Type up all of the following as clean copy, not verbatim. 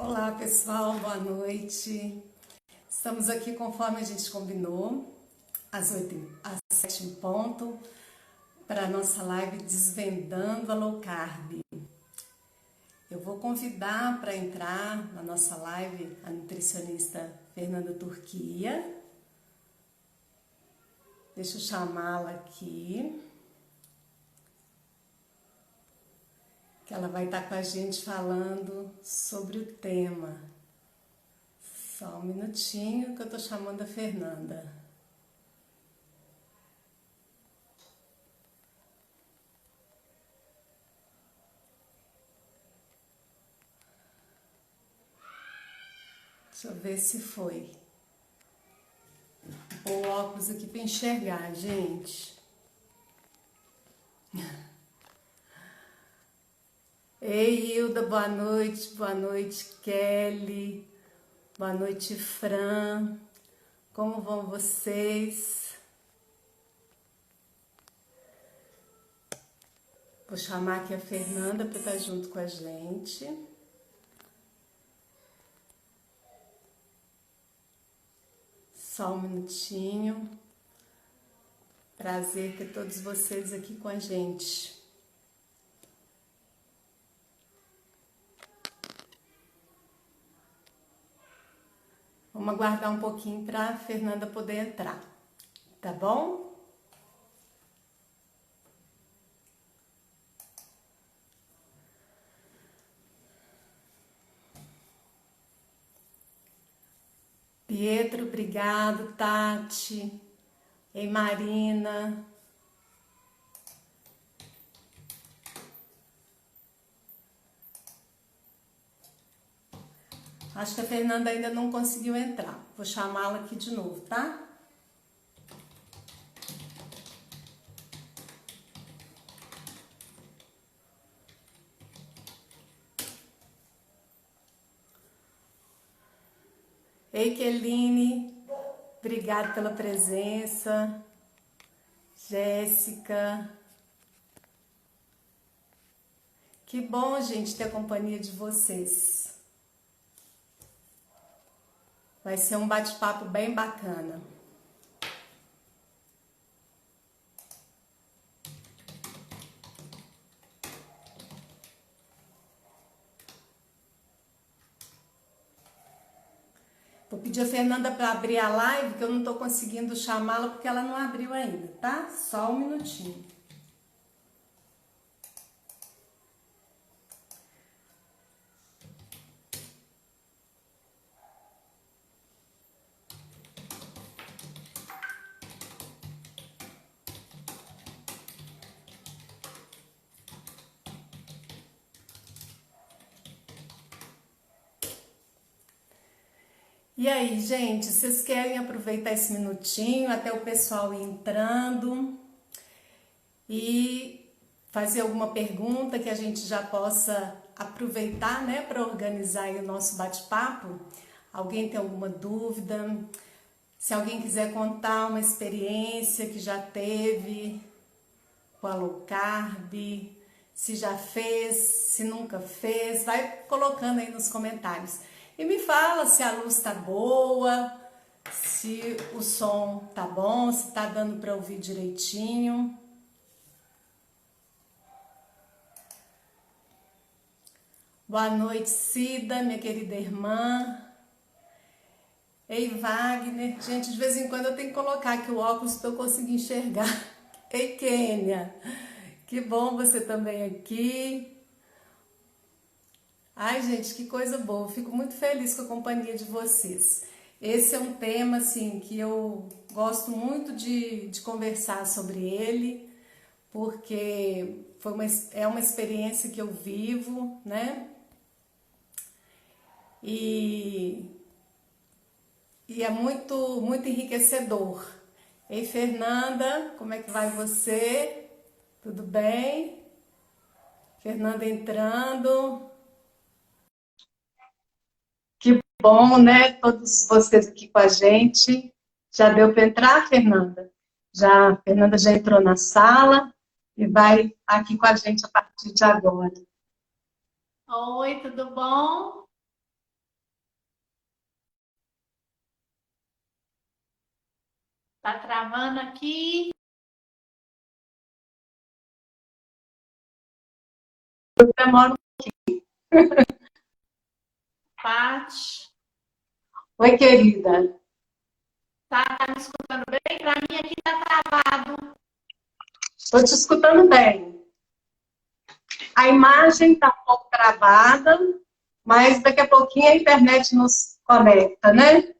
Olá pessoal, boa noite. Estamos aqui conforme a gente combinou, às 7 em ponto, para a nossa live Desvendando a Low Carb. Eu vou convidar para entrar na nossa live a nutricionista Fernanda Turquia. Deixa eu chamá-la aqui, que ela vai estar com a gente falando sobre o tema. Só um minutinho que eu tô chamando a Fernanda. Deixa eu ver se foi. Vou pôr o óculos aqui para enxergar, gente. Ei, Hilda, boa noite, Kelly, boa noite, Fran, como vão vocês? Vou chamar aqui a Fernanda para estar junto com a gente. Só um minutinho. Prazer ter todos vocês aqui com a gente. Vamos aguardar um pouquinho para a Fernanda poder entrar, tá bom? Pietro, obrigado. Tati, ei Marina. Acho que a Fernanda ainda não conseguiu entrar. Vou chamá-la aqui de novo, tá? Ei, Keline, obrigada pela presença. Jéssica. Que bom, gente, ter a companhia de vocês. Vai ser um bate-papo bem bacana. Vou pedir a Fernanda para abrir a live, que eu não estou conseguindo chamá-la porque ela não abriu ainda, tá? Só um minutinho. E aí, gente, vocês querem aproveitar esse minutinho até o pessoal ir entrando e fazer alguma pergunta que a gente já possa aproveitar, né, para organizar aí o nosso bate-papo? Alguém tem alguma dúvida? Se alguém quiser contar uma experiência que já teve com a low carb, se já fez, se nunca fez, vai colocando aí nos comentários. E me fala se a luz tá boa, se o som tá bom, se tá dando para ouvir direitinho. Boa noite, Cida, minha querida irmã. Ei, Wagner. Gente, de vez em quando eu tenho que colocar aqui o óculos para eu conseguir enxergar. Ei, Kênia. Que bom você também aqui. Ai, gente, que coisa boa. Fico muito feliz com a companhia de vocês. Esse é um tema, assim, que eu gosto muito de conversar sobre ele, porque é uma experiência que eu vivo, né? E é muito enriquecedor. Ei, Fernanda, como é que vai você? Tudo bem? Fernanda entrando. Que bom, né? Todos vocês aqui com a gente. Já deu para entrar, Fernanda? A Fernanda já entrou na sala e vai aqui com a gente a partir de agora. Oi, tudo bom? Tá travando aqui. Eu demoro. Paty. Oi, querida. Tá me escutando bem? Para mim aqui tá travado. Estou te escutando bem. A imagem está um pouco travada, mas daqui a pouquinho a internet nos conecta, né?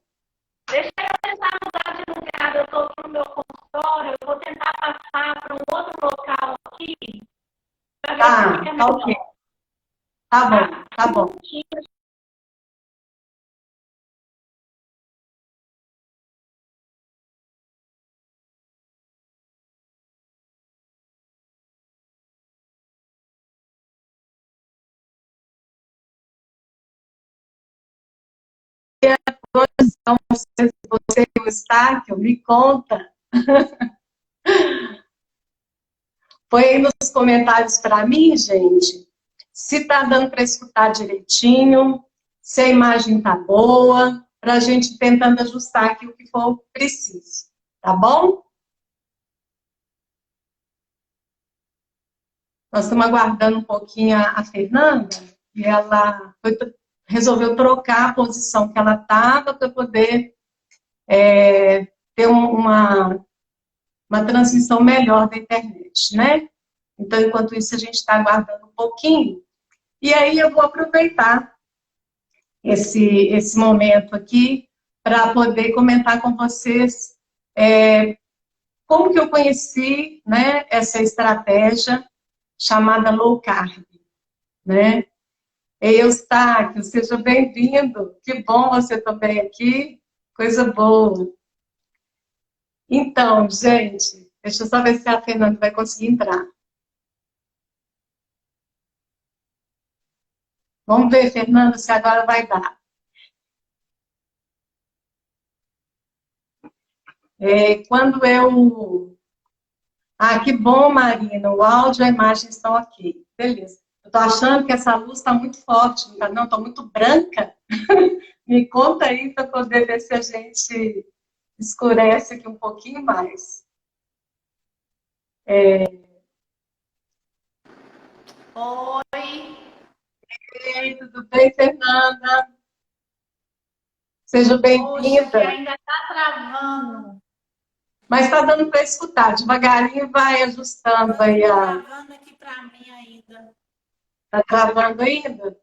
Deixa eu tentar mudar de lugar. Eu estou aqui no meu consultório. Eu vou tentar passar para um outro local aqui. Para ver se fica Tá ok. melhor. Tá bom, tá bom. Então, você e o Estáquio, me conta. Põe aí nos comentários para mim, gente, se tá dando para escutar direitinho, se a imagem tá boa, para a gente tentando ajustar aqui o que for preciso, tá bom? Nós estamos aguardando um pouquinho a Fernanda, e ela resolveu trocar a posição que ela estava para poder ter uma transmissão melhor da internet, né? Então, enquanto isso, a gente está aguardando um pouquinho. E aí eu vou aproveitar esse momento aqui para poder comentar com vocês como que eu conheci, né, essa estratégia chamada low carb, né? Eustáquio, seja bem-vindo. Que bom você também aqui. Coisa boa. Então, gente, deixa eu só ver se a Fernanda vai conseguir entrar. Vamos ver, Fernanda, se agora vai dar. Quando eu... Ah, que bom, Marina. O áudio e a imagem estão ok. Beleza. Eu tô achando que essa luz está muito forte, não tá? Não, está muito branca. Me conta aí para poder ver se a gente escurece aqui um pouquinho mais. Oi. Ei, tudo bem, Fernanda? Seja Poxa, que bem-vinda. ainda tá travando. Mas está dando para escutar. Devagarinho vai ajustando aí Tá a... travando aqui para mim ainda. Está travando ainda?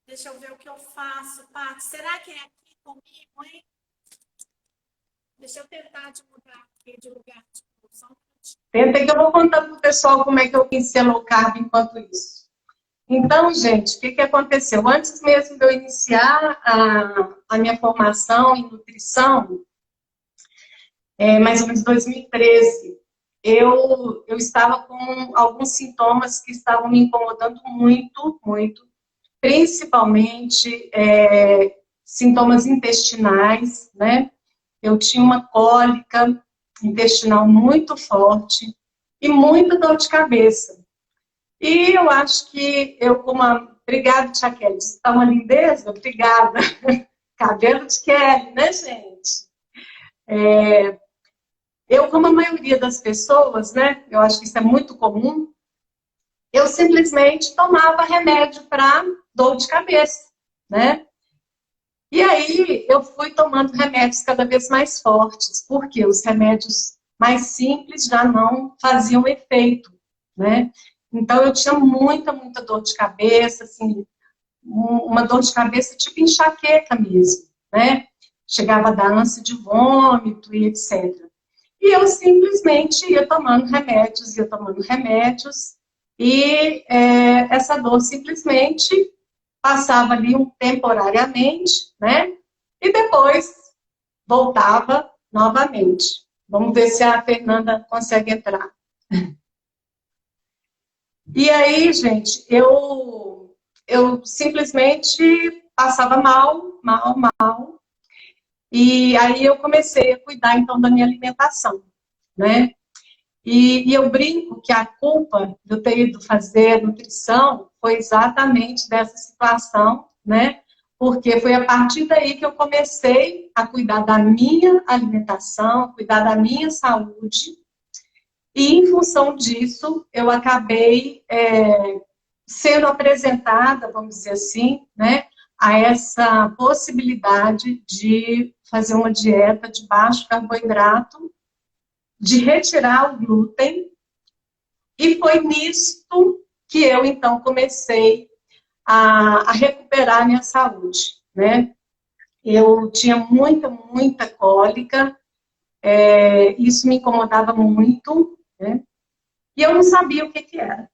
Deixa eu ver o que eu faço, Paty. Será que é aqui comigo, hein? Deixa eu tentar de mudar aqui de lugar de produção. Tenta que eu vou contar para o pessoal como é que eu conheci a low carb enquanto isso. Então, gente, o que aconteceu? Antes mesmo de eu iniciar a minha formação em nutrição, mais ou menos em 2013, eu estava com alguns sintomas que estavam me incomodando muito, muito, principalmente sintomas intestinais, né? Eu tinha uma cólica intestinal muito forte e muita dor de cabeça. E eu acho que eu, como uma... Obrigada, Tia Kelly. Está uma lindeza? Obrigada. Cabelo de Kelly, né, gente? Eu, como a maioria das pessoas, né, eu acho que isso é muito comum, eu simplesmente tomava remédio para dor de cabeça, né? E aí eu fui tomando remédios cada vez mais fortes, porque os remédios mais simples já não faziam efeito, né? Então eu tinha muita, muita dor de cabeça, assim, uma dor de cabeça tipo enxaqueca mesmo, né? Chegava a dar ânsia de vômito e etc. E eu simplesmente ia tomando remédios, e essa dor simplesmente passava ali temporariamente, né? E depois voltava novamente. Vamos ver se a Fernanda consegue entrar. E aí, gente, eu simplesmente passava mal, mal, mal. E aí eu comecei a cuidar, então, da minha alimentação, né? E eu brinco que a culpa de eu ter ido fazer nutrição foi exatamente dessa situação, né? porque foi a partir daí que eu comecei a cuidar da minha alimentação, cuidar da minha saúde, e em função disso, eu acabei sendo apresentada, vamos dizer assim, né, a essa possibilidade de fazer uma dieta de baixo carboidrato, de retirar o glúten, e foi nisto que eu, então, comecei a recuperar a minha saúde, né? Eu tinha muita cólica, isso me incomodava muito, né? E eu não sabia o que que era.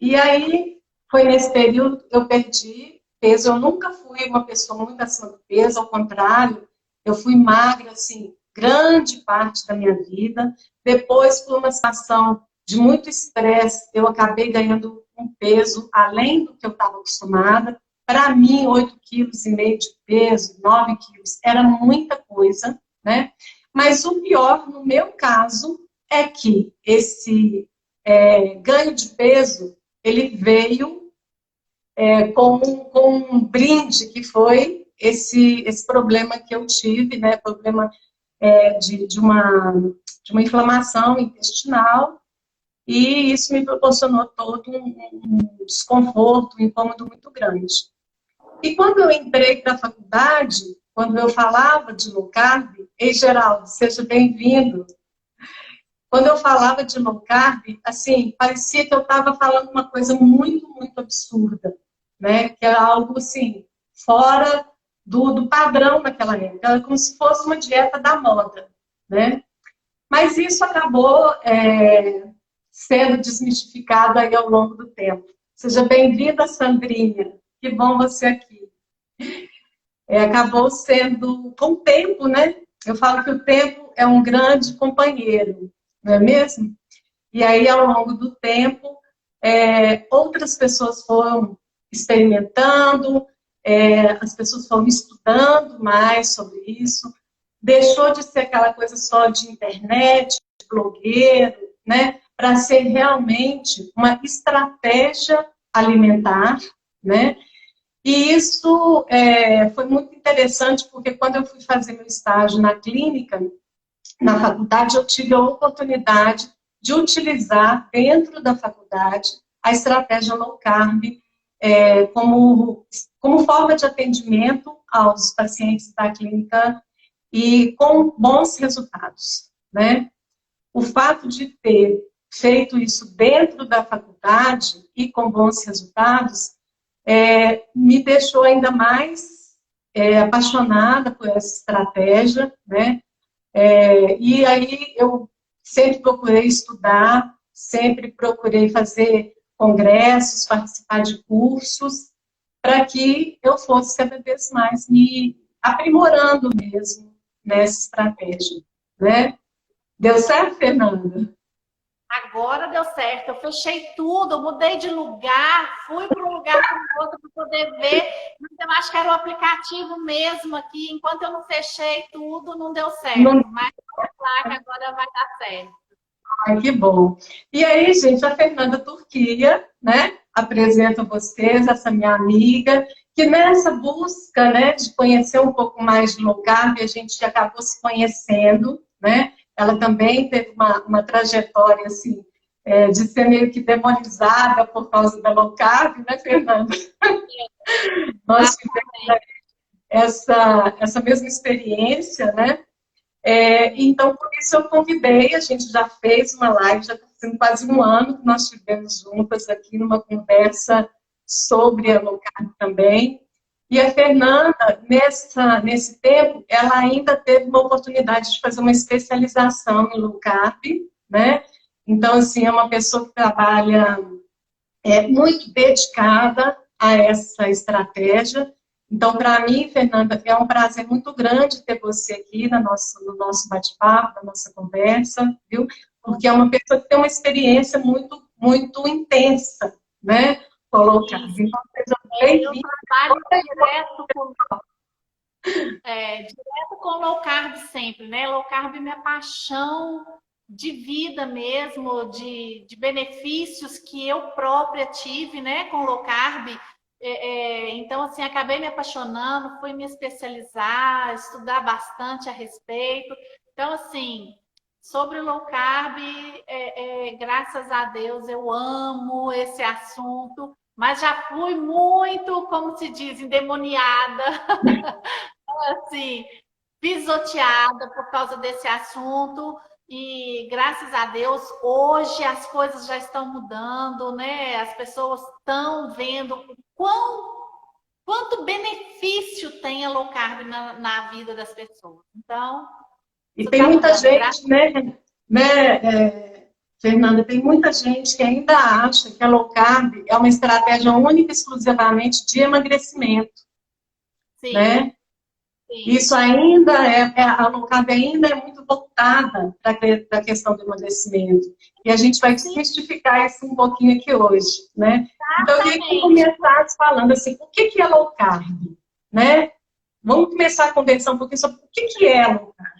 E aí, foi nesse período que eu perdi peso. Eu nunca fui uma pessoa muito acima do peso, ao contrário, eu fui magra, assim, grande parte da minha vida. Depois, por uma situação de muito estresse, eu acabei ganhando um peso além do que eu estava acostumada. Para mim, 8,5 kg de peso, 9 quilos, era muita coisa, né? Mas o pior, no meu caso, é que esse ganho de peso, ele veio com um brinde, que foi esse problema que eu tive, né? Problema de uma inflamação intestinal, e isso me proporcionou todo um desconforto, um incômodo muito grande. E quando eu entrei para a faculdade, quando eu falava de low carb, ei, Geraldo, seja bem-vindo. Quando eu falava de low carb, assim, parecia que eu estava falando uma coisa muito absurda, né? Que era algo, assim, fora do padrão naquela época. Era como se fosse uma dieta da moda, né? Mas isso acabou sendo desmistificado aí ao longo do tempo. Seja bem-vinda, Sandrinha. Que bom você aqui. Acabou sendo com o tempo, né? Eu falo que o tempo é um grande companheiro, não é mesmo? E aí, ao longo do tempo, outras pessoas foram experimentando, as pessoas foram estudando mais sobre isso, deixou de ser aquela coisa só de internet, de blogueiro, né, para ser realmente uma estratégia alimentar, né? E isso foi muito interessante, porque quando eu fui fazer meu estágio na clínica, na faculdade, eu tive a oportunidade de utilizar dentro da faculdade a estratégia low carb como forma de atendimento aos pacientes da clínica, e com bons resultados, né? O fato de ter feito isso dentro da faculdade e com bons resultados me deixou ainda mais apaixonada por essa estratégia, né? E aí eu sempre procurei estudar, sempre procurei fazer congressos, participar de cursos, para que eu fosse cada vez mais me aprimorando mesmo nessa estratégia, né? Deu certo, Fernanda? Agora deu certo, eu fechei tudo, eu mudei de lugar, fui para um lugar para o outro para poder ver, mas eu acho que era o aplicativo mesmo aqui, enquanto eu não fechei tudo, não deu certo, Não. mas vamos lá que agora vai dar certo. Ai, que bom. E aí, gente, a Fernanda Turquia, né? Apresento a vocês essa minha amiga, que nessa busca, né, de conhecer um pouco mais de low carb, a gente acabou se conhecendo, né? Ela também teve uma trajetória, assim, de ser meio que demonizada por causa da low carb, né, Fernanda? Nós tivemos essa mesma experiência, né? Então, por isso eu convidei, a gente já fez uma live, já está sendo quase um ano que nós tivemos juntas aqui numa conversa sobre a low carb também. E a Fernanda, nesse tempo, ela ainda teve uma oportunidade de fazer uma especialização em low carb, né? Então, assim, é uma pessoa que trabalha muito dedicada a essa estratégia. Então, para mim, Fernanda, é um prazer muito grande ter você aqui no nosso bate-papo, na nossa conversa, viu? Porque é uma pessoa que tem uma experiência muito intensa, né? Colocar. Então, seja Eu bem-vinda. trabalho direto com low carb sempre, né? Low carb é minha paixão de vida mesmo, de benefícios que eu própria tive, né, com low carb. Então, assim, acabei me apaixonando, fui me especializar, estudar bastante a respeito. Então, assim, sobre o low carb, graças a Deus, eu amo esse assunto, mas já fui muito, como se diz, endemoniada, assim, pisoteada por causa desse assunto. E graças a Deus, hoje as coisas já estão mudando, né? As pessoas estão vendo quanto benefício tem a low carb na vida das pessoas. Então, E isso tem está muita mudando, graças gente, Fernanda, tem muita gente que ainda acha que a low carb é uma estratégia única e exclusivamente de emagrecimento, sim, né? sim, Isso ainda a low carb ainda é muito voltada para a questão do emagrecimento. E a gente vai sim, desmistificar isso um pouquinho aqui hoje, né? Então, eu queria que você exatamente. começasse falando assim, o que é low carb, né? Vamos começar a conversar um pouquinho sobre o que é low carb.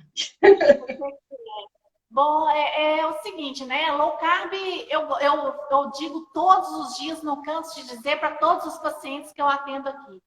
Bom, é o seguinte, né? Low carb, eu digo todos os dias, não canso de dizer para todos os pacientes que eu atendo aqui.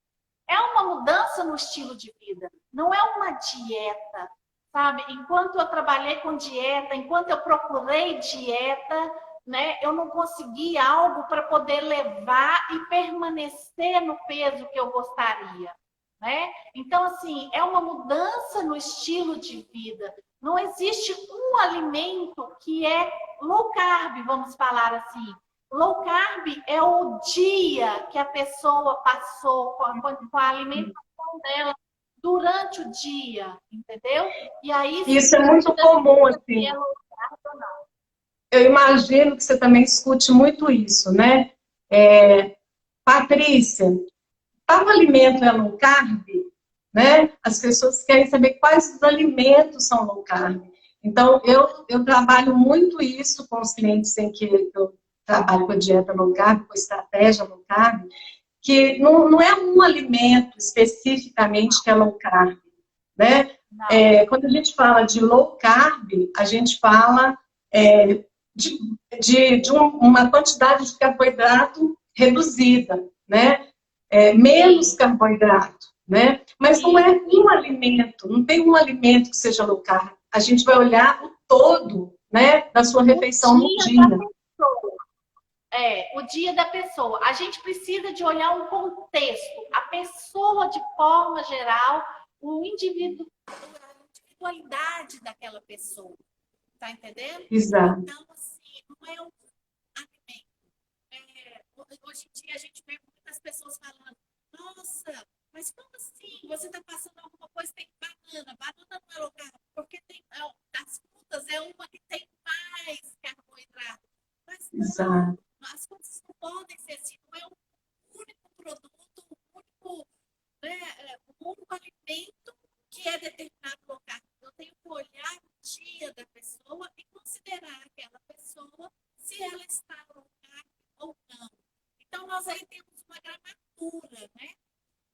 É uma mudança no estilo de vida, não é uma dieta, sabe? Enquanto eu trabalhei com dieta, enquanto eu procurei dieta, né, eu não consegui algo para poder levar e permanecer no peso que eu gostaria, né? Então, assim, é uma mudança no estilo de vida. Não existe um alimento que é low carb, vamos falar assim. Low carb é o dia que a pessoa passou com a alimentação dela durante o dia, entendeu? E aí isso Isso é muito comum, que é assim. low carb ou não. Eu imagino que você também discute muito isso, né? Patrícia, tal alimento é low carb, né? As pessoas querem saber quais os alimentos são low carb. Então, eu trabalho muito isso com os clientes em que eu trabalho com a dieta low carb, com a estratégia low carb, que não é um alimento especificamente que é low carb, né? Não, Quando a gente fala de low carb, a gente fala de, uma quantidade de carboidrato reduzida, né? Menos sim. carboidrato, né? Mas não E, é um alimento, não tem um alimento que seja low carb. A gente vai olhar o todo, né, da sua o refeição no dia da dia. pessoa. O dia da pessoa. A gente precisa de olhar um contexto. A pessoa, de forma geral, o indivíduo, a individualidade daquela pessoa. Tá entendendo? Exato. Então, assim, não é um alimento. Hoje em dia a gente vê muitas pessoas falando, nossa, mas como assim? Você está passando alguma coisa, tem banana. Banana não é low carb, porque tem, das frutas é uma que tem mais carboidrato. Mas não, Exato. as coisas não podem ser assim, não é um único produto, né, um único alimento que é determinado low carb. Eu tenho que olhar o dia da pessoa e considerar aquela pessoa se ela está low carb ou não. Então, nós aí temos uma gramatura, né?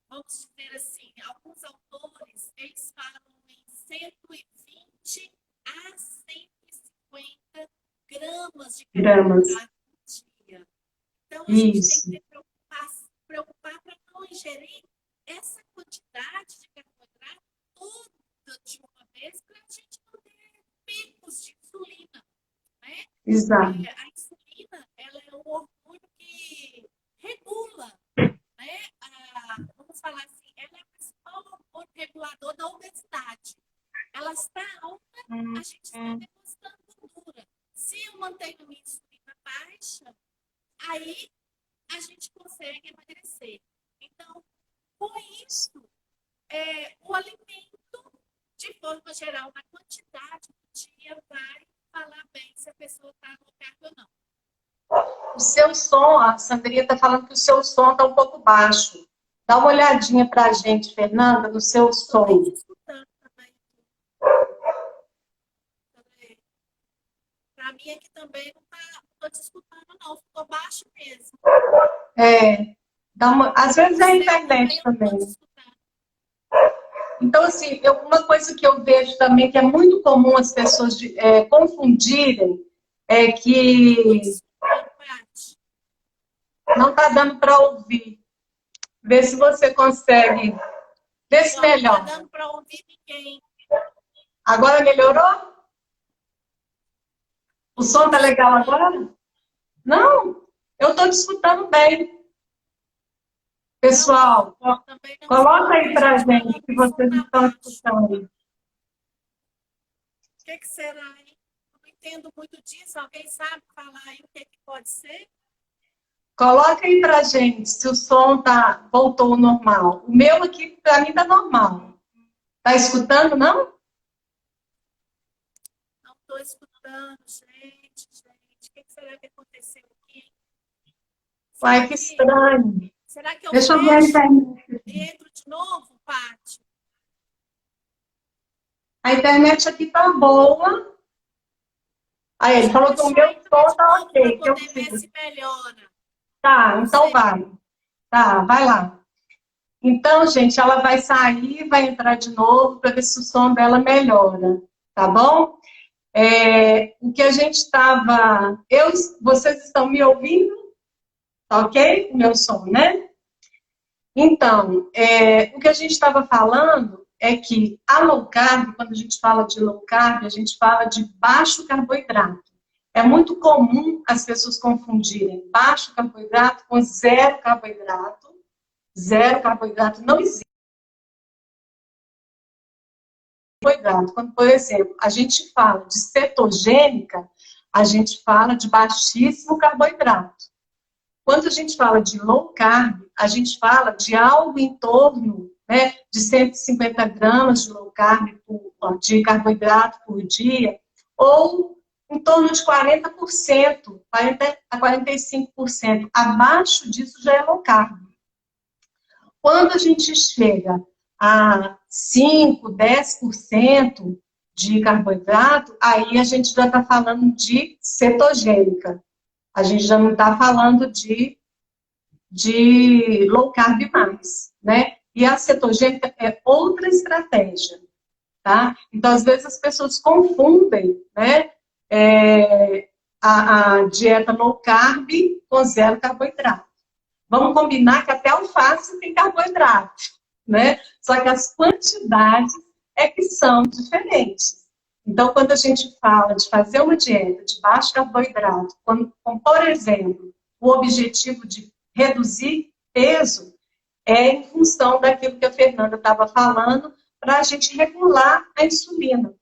Vamos dizer assim, alguns autores, eles falam em 120 a 150 gramas de Gramas. carboidrato por dia. Então, a gente tem que Isso. se preocupar para não ingerir essa quantidade de carboidrato toda de uma vez, para a gente não ter picos de insulina, né? Exato. A insulina, ela é o hormônio que regula, né? Vamos falar assim, ela é o principal hormônio regulador da obesidade. Ela está onde a gente está depositando gordura. Se eu mantenho minha insulina baixa, aí a gente consegue emagrecer. Então, com isso, o alimento, de forma geral, na quantidade do dia, vai falar bem se a pessoa está no carbo ou não. O seu som, a Sandrinha está falando que o seu som está um pouco baixo. Dá uma olhadinha para a gente, Fernanda, no seu Estou nem te som. escutando também. Para mim aqui também não estou te escutando, não. Ficou baixo mesmo. Às vezes é O a seu também internet eu não estou te também. escutando. Então, assim, uma coisa que eu vejo também que é muito comum as pessoas confundirem é Não estou te que escutando, Paty. não está dando para ouvir. Vê se você consegue. Vê se Não tá melhor. dando para ouvir ninguém. Agora melhorou? O som tá legal agora? Não, eu estou te escutando bem. Pessoal, Também não coloca estou. aí Tem pra gente gente falando se que o som vocês tá estão baixo. escutando. O que será, hein? Não entendo muito disso. Alguém sabe falar aí o que pode ser? Coloca aí pra gente se o som voltou ao normal. O meu aqui, para mim, tá normal. Tá escutando, não? Não estou escutando, gente. O que será que aconteceu aqui? Uai, que estranho. Será que eu Deixa eu ver a fecho internet. e entro de novo, Paty? A internet aqui tá boa. Aí ele Deixa eu falou que o fechar meu e entrar som de tá novo para ok, que eu poder ver fiz. se melhora. Tá, Não então sei. vai. Tá, vai lá. Então, gente, ela vai sair, vai entrar de novo para ver se o som dela melhora, tá bom? O que a gente estava. Vocês estão me ouvindo? Tá ok? O meu som, né? Então, o que a gente estava falando é que a low carb, quando a gente fala de low carb, a gente fala de baixo carboidrato. É muito comum as pessoas confundirem baixo carboidrato com zero carboidrato. Zero carboidrato não existe carboidrato. Quando, por exemplo, a gente fala de cetogênica, a gente fala de baixíssimo carboidrato. Quando a gente fala de low carb, a gente fala de algo em torno, né, de 150 gramas de low carb, de carboidrato por dia, ou em torno de 40%, 40 a 45%. Abaixo disso já é low carb. Quando a gente chega a 5, 10% de carboidrato, aí a gente já está falando de cetogênica. A gente já não está falando de low carb mais, né? E a cetogênica é outra estratégia, tá? Então, às vezes as pessoas confundem, né? A dieta low carb com zero carboidrato. Vamos combinar que até alface tem carboidrato, né? Só que as quantidades é que são diferentes. Então, quando a gente fala de fazer uma dieta de baixo carboidrato, por exemplo, o objetivo de reduzir peso, é em função daquilo que a Fernanda estava falando, para a gente regular a insulina.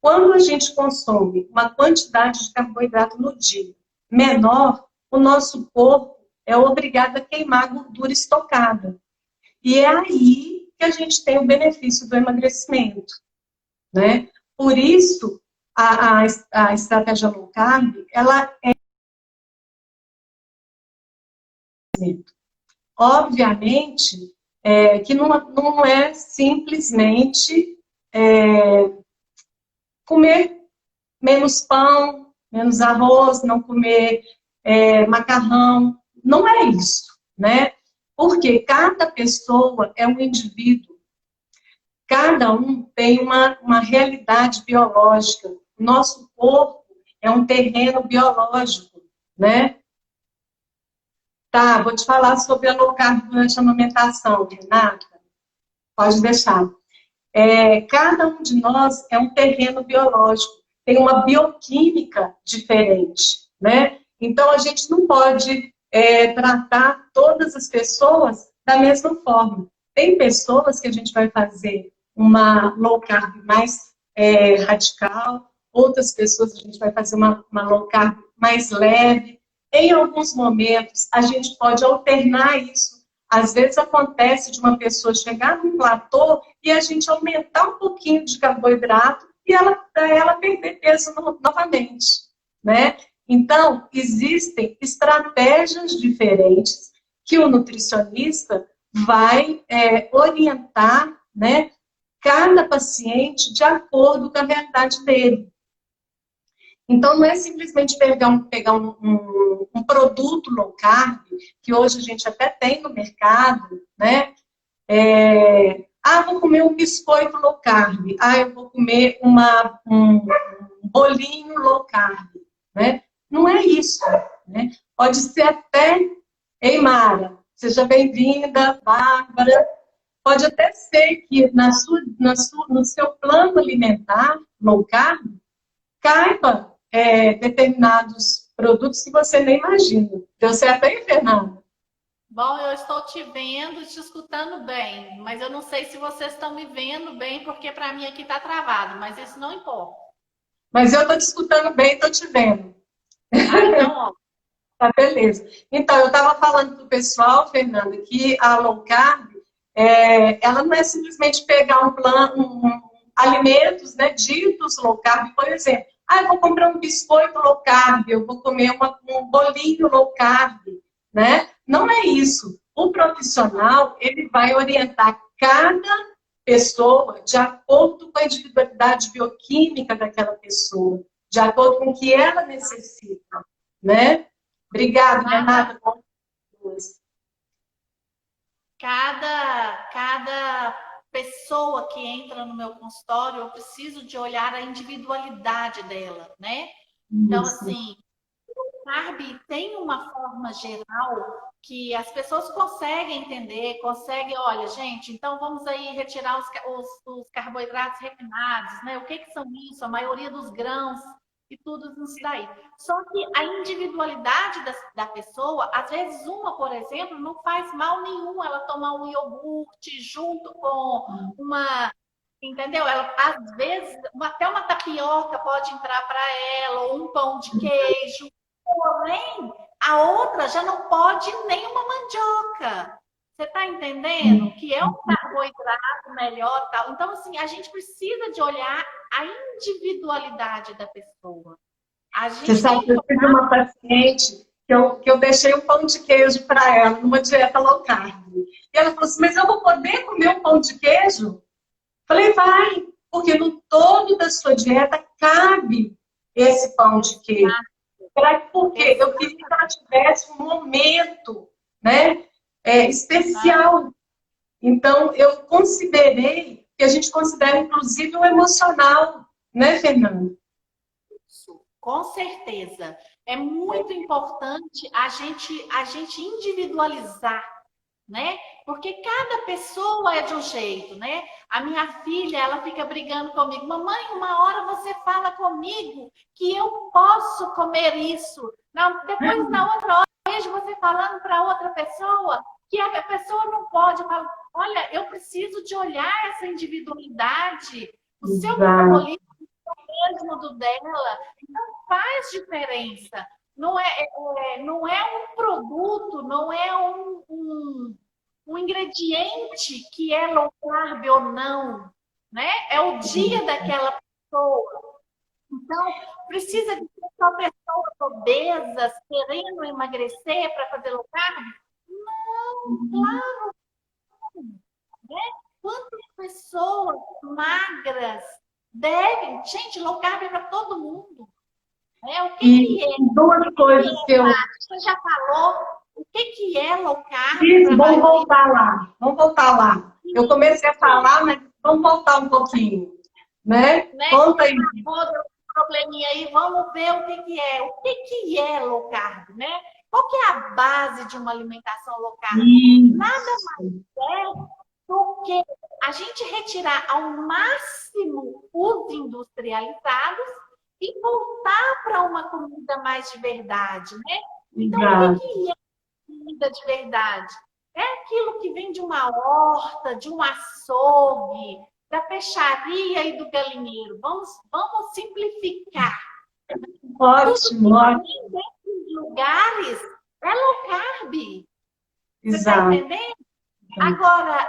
Quando a gente consome uma quantidade de carboidrato no dia menor, o nosso corpo é obrigado a queimar gordura estocada. E é aí que a gente tem o benefício do emagrecimento, né? Por isso, a estratégia low carb, ela é... Obviamente, que não é simplesmente comer menos pão, menos arroz, não comer macarrão. Não é isso, né? Porque cada pessoa é um indivíduo. Cada um tem uma realidade biológica. O nosso corpo é um terreno biológico, né? Tá, vou te falar sobre a low carb durante a amamentação, Renata. Pode deixar. Cada um de nós é um terreno biológico, tem uma bioquímica diferente, né? Então, a gente não pode tratar todas as pessoas da mesma forma. Tem pessoas que a gente vai fazer uma low carb mais radical, outras pessoas a gente vai fazer uma low carb mais leve. Em alguns momentos, a gente pode alternar isso. Às vezes acontece de uma pessoa chegar num platô e a gente aumentar um pouquinho de carboidrato e ela perder peso novamente, né? Então, existem estratégias diferentes que o nutricionista vai orientar, né, cada paciente de acordo com a realidade dele. Então, não é simplesmente pegar um produto low carb, que hoje a gente até tem no mercado, né? Vou comer um biscoito low carb. Eu vou comer um bolinho low carb, né? Não é isso, né? Pode ser até, ei, Mara, Seja bem-vinda, Bárbara. Pode até ser que no seu plano alimentar, low carb, caiba determinados produtos que você nem imagina. Deu certo aí, Fernanda? Bom, eu estou te vendo, te escutando bem, mas eu não sei se vocês estão me vendo bem, porque para mim aqui está travado, mas isso não importa. Mas eu estou te escutando bem e estou te vendo. Ah, então, ó. Tá, beleza. Então, eu estava falando para o pessoal, Fernanda, que a low carb, ela não é simplesmente pegar alimentos, né, ditos low carb, por exemplo. Ah, eu vou comprar um biscoito low carb, eu vou comer um bolinho low carb, né? Não é isso. O profissional, ele vai orientar cada pessoa de acordo com a individualidade bioquímica daquela pessoa, de acordo com o que ela necessita, né? Obrigada, Renata. Cada pessoa que entra no meu consultório, eu preciso de olhar a individualidade dela, né? Então, assim, o carb tem uma forma geral que as pessoas conseguem entender, conseguem, olha, gente, então vamos aí retirar os carboidratos refinados, né? O que são isso? A maioria dos grãos e tudo isso daí. Só que a individualidade da pessoa, às vezes uma, por exemplo, não faz mal nenhum ela tomar um iogurte junto com uma, entendeu? Ela, às vezes, até uma tapioca pode entrar para ela, ou um pão de queijo. Porém, a outra já não pode nem uma mandioca. Você está entendendo? Que é um carboidrato melhor, tal. Então, assim, a gente precisa de olhar a individualidade da pessoa. Você sabe que eu tive uma paciente que eu deixei um pão de queijo para ela, numa dieta low carb. E ela falou assim, mas eu vou poder comer um pão de queijo? Falei, vai, porque no todo da sua dieta cabe esse pão de queijo. Porque eu queria que ela tivesse um momento, né, especial. Então, eu considerei, que a gente considera inclusive o emocional, né, Fernanda? Com certeza. É muito importante a gente individualizar, né? Porque cada pessoa é de um jeito, né? A minha filha, ela fica brigando comigo. Mamãe, uma hora você fala comigo que eu posso comer isso. Não, depois, na outra hora, eu vejo você falando para outra pessoa que a pessoa não pode. Eu falo, olha, eu preciso de olhar essa individualidade. O seu metabolismo mesmo do dela, então faz diferença. Não é um produto, não é um ingrediente que é low carb ou não, né? É o dia daquela pessoa. Então, precisa de só pessoas obesas querendo emagrecer para fazer low carb? Não, claro. Né? Quantas pessoas magras devem? Gente, low carb é para todo mundo. O que é? Duas coisas que eu... Você já falou o que é low carb? Vamos voltar lá. Vamos voltar lá. Eu comecei a falar, mas vamos voltar um pouquinho. Né? Conta aí. Probleminha aí, vamos ver o que é. O que é low carb, né? Qual que é a base de uma alimentação low carb? Nada mais é do que a gente retirar ao máximo os industrializados e voltar para uma comida mais de verdade, né? Então, o que é comida de verdade? É aquilo que vem de uma horta, de um açougue, da peixaria e do galinheiro. Vamos simplificar. Ótimo, ótimo. Nesses lugares é low carb. Você está Exato. entendendo? Agora,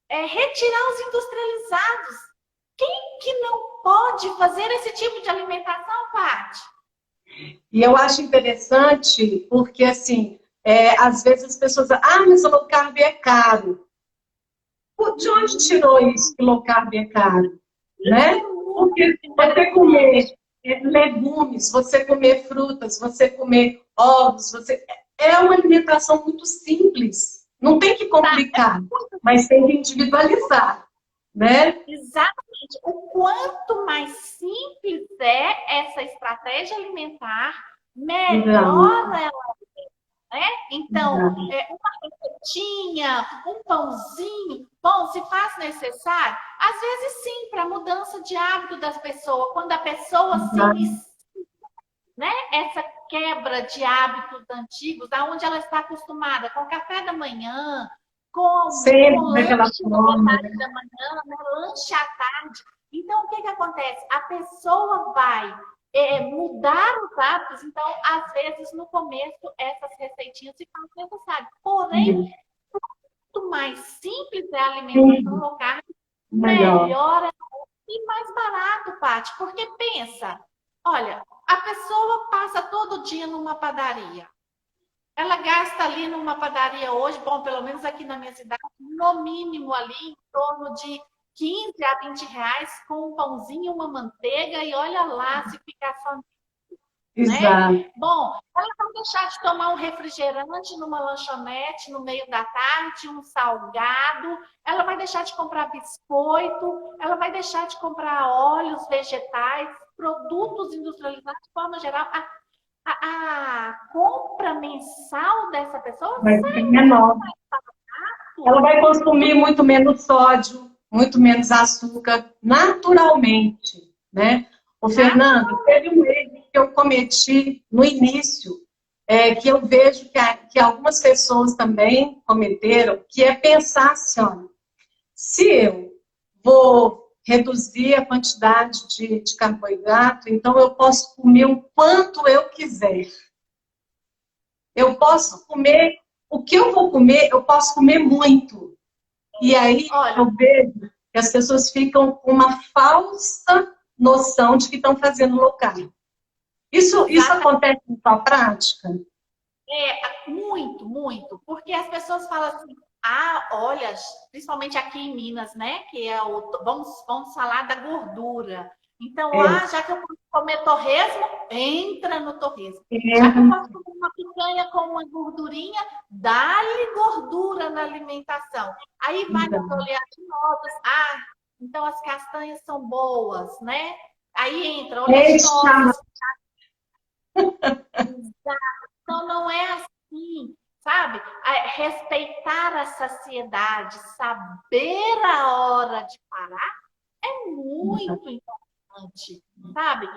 retirar os industrializados. Quem que não pode fazer esse tipo de alimentação, Paty? E eu acho interessante porque, assim, às vezes as pessoas dizem, mas o low carb é caro. De onde tirou isso que low carb é caro? Né? Porque você comer legumes, você comer frutas, você comer ovos, é uma alimentação muito simples. Não tem que complicar, mas tem que individualizar, né? Exatamente. O quanto mais simples é essa estratégia alimentar, melhor ela é, né? Então, uma receitinha, um pãozinho, bom, se faz necessário, às vezes sim, para mudança de hábito das pessoas, quando a pessoa se inicia, né, essa quebra de hábitos antigos, aonde ela está acostumada com o café da manhã, com lanche no metade da manhã, né, lanche à tarde. Então, o que acontece? A pessoa vai mudar os hábitos, então, às vezes, no começo, essas receitinhas se fazem necessárias. Porém, quanto mais simples é a alimentação low carb, melhor e mais barato, Paty. Porque pensa, olha, a pessoa passa todo dia numa padaria. Ela gasta ali numa padaria hoje, bom, pelo menos aqui na minha cidade, no mínimo ali em torno de 15 a 20 reais com um pãozinho, uma manteiga e olha lá se ficar só. Exato. Né? Bom, ela vai deixar de tomar um refrigerante numa lanchonete no meio da tarde, um salgado, ela vai deixar de comprar biscoito, ela vai deixar de comprar óleos vegetais, produtos industrializados de forma geral. A compra mensal dessa pessoa vai ser menor. Ela vai consumir muito menos sódio, muito menos açúcar, naturalmente, né? O Fernando, teve um erro que eu cometi no início, que eu vejo que algumas pessoas também cometeram, que é pensar assim, olha, se eu vou reduzir a quantidade de carboidrato, então eu posso comer o quanto eu quiser. Eu posso comer, o que eu vou comer, eu posso comer muito. E aí eu vejo que as pessoas ficam com uma falsa noção de que estão fazendo low carb. Isso acontece na sua prática? Muito, muito. Porque as pessoas falam assim, olha, principalmente aqui em Minas, né? Que é vamos falar da gordura. Então, já que eu posso comer torresmo, entra no torresmo. Já que eu posso comer uma picanha com uma gordurinha, dá-lhe gordura na alimentação. Aí vai nas oleaginosas. Então as castanhas são boas, né? Aí entra oleaginosas. Então não é assim, sabe? Respeitar a saciedade, saber a hora de parar é muito importante, sabe?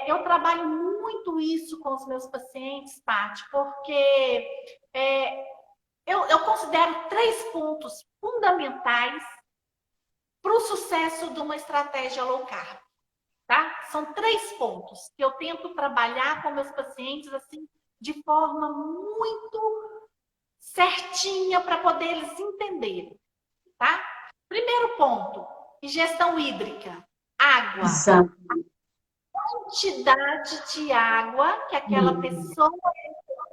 Eu trabalho muito isso com os meus pacientes, Paty, porque eu considero 3 pontos fundamentais para o sucesso de uma estratégia low carb, tá? São 3 pontos que eu tento trabalhar com meus pacientes assim de forma muito certinha para poder eles entenderem, tá? Primeiro ponto, ingestão hídrica, água. Exato. A quantidade de água que aquela pessoa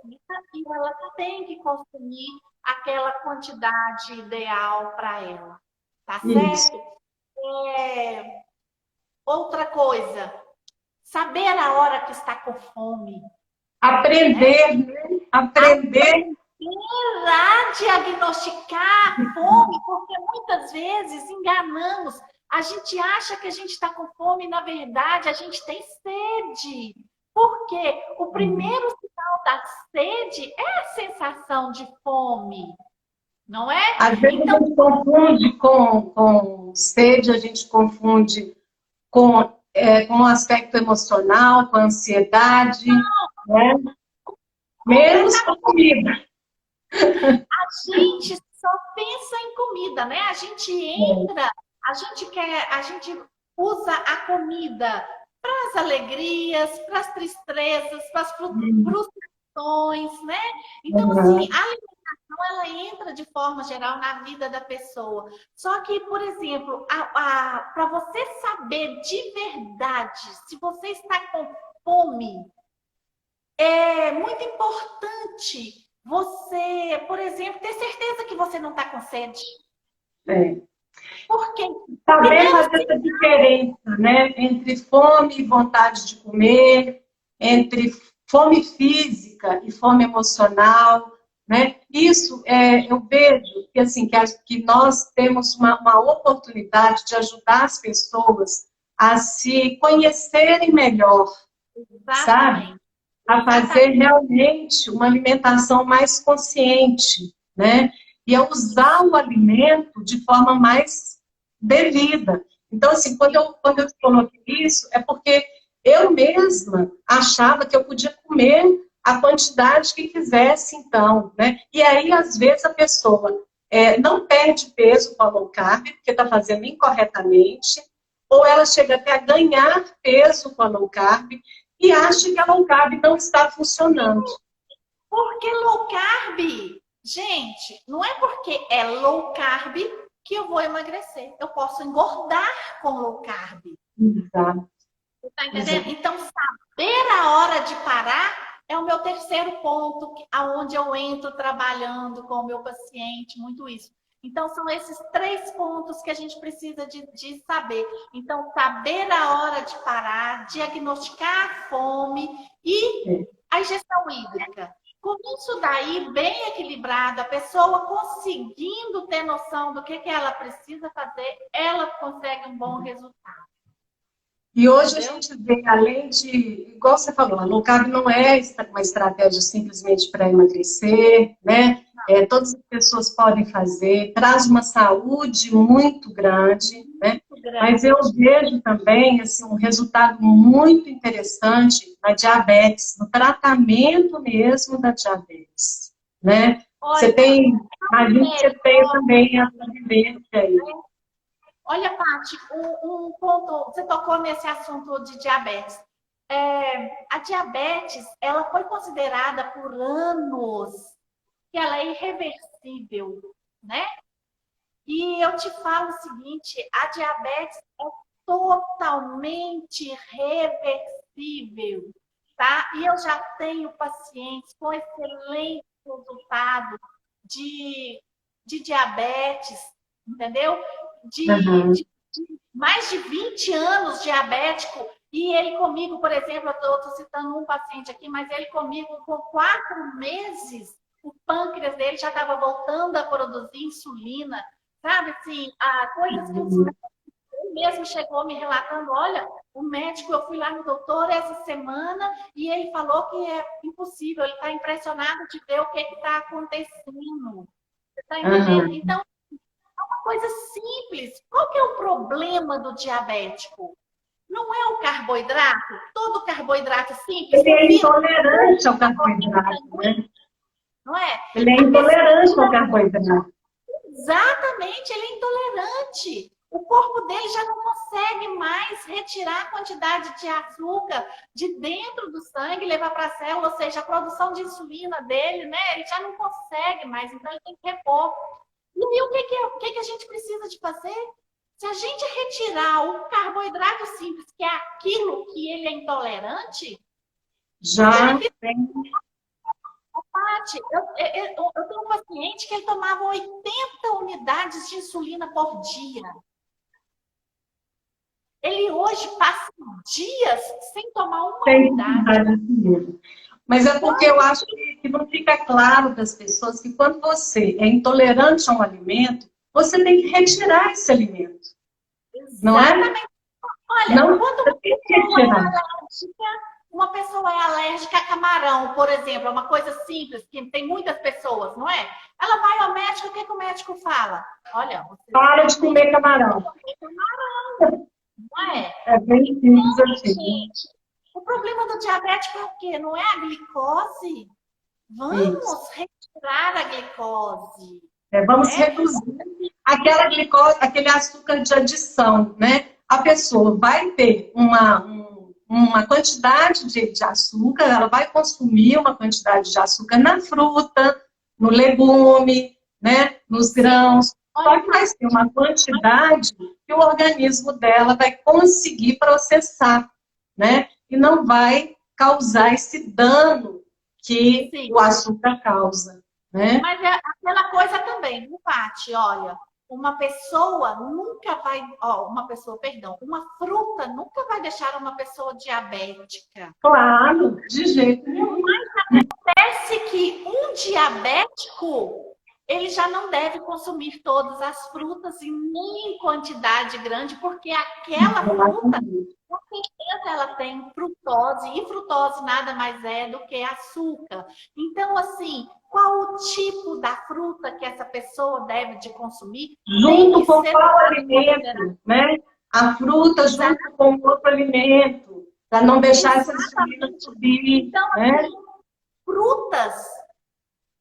necessita e ela tem que consumir aquela quantidade ideal para ela, tá certo? Outra coisa, saber a hora que está com fome. Aprender, né? Aprender a diagnosticar a fome, porque muitas vezes enganamos. A gente acha que a gente está com fome e, na verdade, a gente tem sede. Porque o primeiro sinal da sede é a sensação de fome, não é? Às vezes a gente confunde com sede, a gente confunde com o aspecto emocional, com a ansiedade, né? Menos com comida. A gente só pensa em comida, né? A gente entra, a gente usa a comida para as alegrias, para as tristezas, para as frustrações, né? Então, assim, a alimentação, ela entra de forma geral na vida da pessoa. Só que, por exemplo, para você saber de verdade se você está com fome, é muito importante você, por exemplo, ter certeza que você não está com sede. Por quê? Saber fazer essa diferença, né? Entre fome e vontade de comer, entre fome física e fome emocional, né? Isso, eu vejo que, assim, que nós temos uma oportunidade de ajudar as pessoas a se conhecerem melhor, sabe? a fazer realmente uma alimentação mais consciente, né? E a usar o alimento de forma mais devida. Então, assim, quando eu coloquei isso, é porque eu mesma achava que eu podia comer a quantidade que quisesse, então, né? E aí, às vezes, a pessoa não perde peso com a low carb, porque está fazendo incorretamente, ou ela chega até a ganhar peso com a low carb e acha que a low carb não está funcionando. Porque low carb, gente, não é porque é low carb que eu vou emagrecer. Eu posso engordar com low carb. Exato. Você tá entendendo? Então, saber a hora de parar é o meu terceiro ponto, aonde eu entro trabalhando com o meu paciente, muito isso. Então, são esses 3 pontos que a gente precisa de saber. Então, saber a hora de parar, diagnosticar a fome e a ingestão hídrica. Com isso daí, bem equilibrado, a pessoa conseguindo ter noção do que ela precisa fazer, ela consegue um bom resultado. E hoje a gente vê, além de, igual você falou, a low carb não é uma estratégia simplesmente para emagrecer, né? Todas as pessoas podem fazer, traz uma saúde muito grande, né? Mas eu vejo também assim, um resultado muito interessante na diabetes, no tratamento mesmo da diabetes, né? Olha, você tem, imagino que você tem também essa vivência aí. Olha, Paty, um ponto, você tocou nesse assunto de diabetes. A diabetes, ela foi considerada por anos que ela é irreversível, né? E eu te falo o seguinte, a diabetes é totalmente reversível, tá? E eu já tenho pacientes com excelente resultado de diabetes, entendeu? De mais de 20 anos diabético, e ele comigo, por exemplo, eu estou citando um paciente aqui, mas ele comigo com 4 meses, o pâncreas dele já estava voltando a produzir insulina, sabe? Assim, coisas que ele mesmo chegou me relatando, olha, o médico, eu fui lá no doutor essa semana e ele falou que é impossível, ele está impressionado de ver o que está acontecendo. Você está entendendo? Então, uma coisa simples. Qual que é o problema do diabético? Não é o carboidrato? Todo carboidrato simples. Ele é intolerante ao carboidrato, né? Não é? Ele é intolerante ao carboidrato. Exatamente, ele é intolerante. O corpo dele já não consegue mais retirar a quantidade de açúcar de dentro do sangue e levar para a célula, ou seja, a produção de insulina dele, né? Ele já não consegue mais, então ele tem que repor. E o que a gente precisa de fazer? Se a gente retirar o carboidrato simples, que é aquilo que ele é intolerante, já tem. Paty, eu tenho um paciente que ele tomava 80 unidades de insulina por dia. Ele hoje passa dias sem tomar uma unidade. Mas é porque eu acho que não fica claro para as pessoas que quando você é intolerante a um alimento, você tem que retirar esse alimento. Exatamente. Não é? Olha, não, quando uma pessoa é alérgica a camarão, por exemplo, é uma coisa simples, que tem muitas pessoas, não é? Ela vai ao médico, o que o médico fala? Olha, você para de comer camarão. Não é? É bem simples assim. Gente, o problema do diabético é o quê? Não é a glicose? Vamos retirar a glicose. Vamos reduzir aquela glicose, aquele açúcar de adição, né? A pessoa vai ter uma quantidade de açúcar, ela vai consumir uma quantidade de açúcar na fruta, no legume, né? Nos grãos. Só que vai ter uma quantidade que o organismo dela vai conseguir processar, né? E não vai causar esse dano que o açúcar causa, né? Mas é aquela coisa também, viu, Paty? Olha, uma pessoa nunca vai... uma fruta nunca vai deixar uma pessoa diabética. Claro, de jeito nenhum. Mas acontece que um diabético, ele já não deve consumir todas as frutas e nem em quantidade grande, porque aquela fruta certeza ela tem frutose, e frutose nada mais é do que açúcar. Então, assim, qual o tipo da fruta que essa pessoa deve de consumir? Tem Junto que com ser qual tomado com moderação. alimento, né? A fruta junto com outro alimento, para não deixar essa insulina Exatamente. subir, Então, né? assim, frutas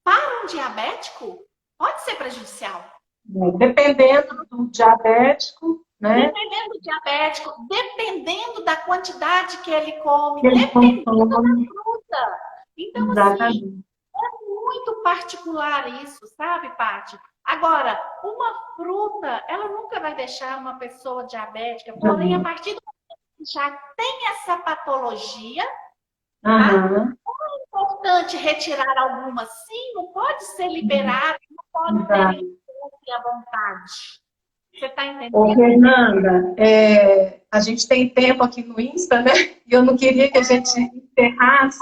para um diabético pode ser prejudicial. Dependendo do diabético, né? Dependendo do diabético, dependendo da quantidade que ele come, Que ele dependendo da consome, fruta. Então, assim, exatamente. é muito particular isso, sabe, Paty? Agora, uma fruta, ela nunca vai deixar uma pessoa diabética, porém, a partir do momento que já tem essa patologia, tá? Aham, É importante retirar algumas, sim, não pode ser liberado, não pode ser exato. imposto à vontade. Você está Ô, entendendo? Fernanda, a gente tem tempo aqui no Insta, né? E eu não queria que a gente encerrasse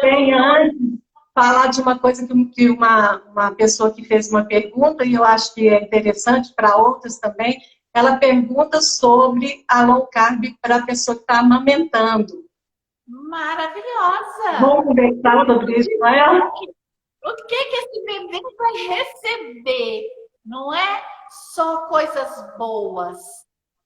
sem antes falar de uma coisa que uma pessoa que fez uma pergunta, e eu acho que é interessante para outras também. Ela pergunta sobre a low carb para a pessoa que está amamentando. Maravilhosa! Vamos conversar sobre isso com ela? O que esse bebê vai receber? Não é só coisas boas.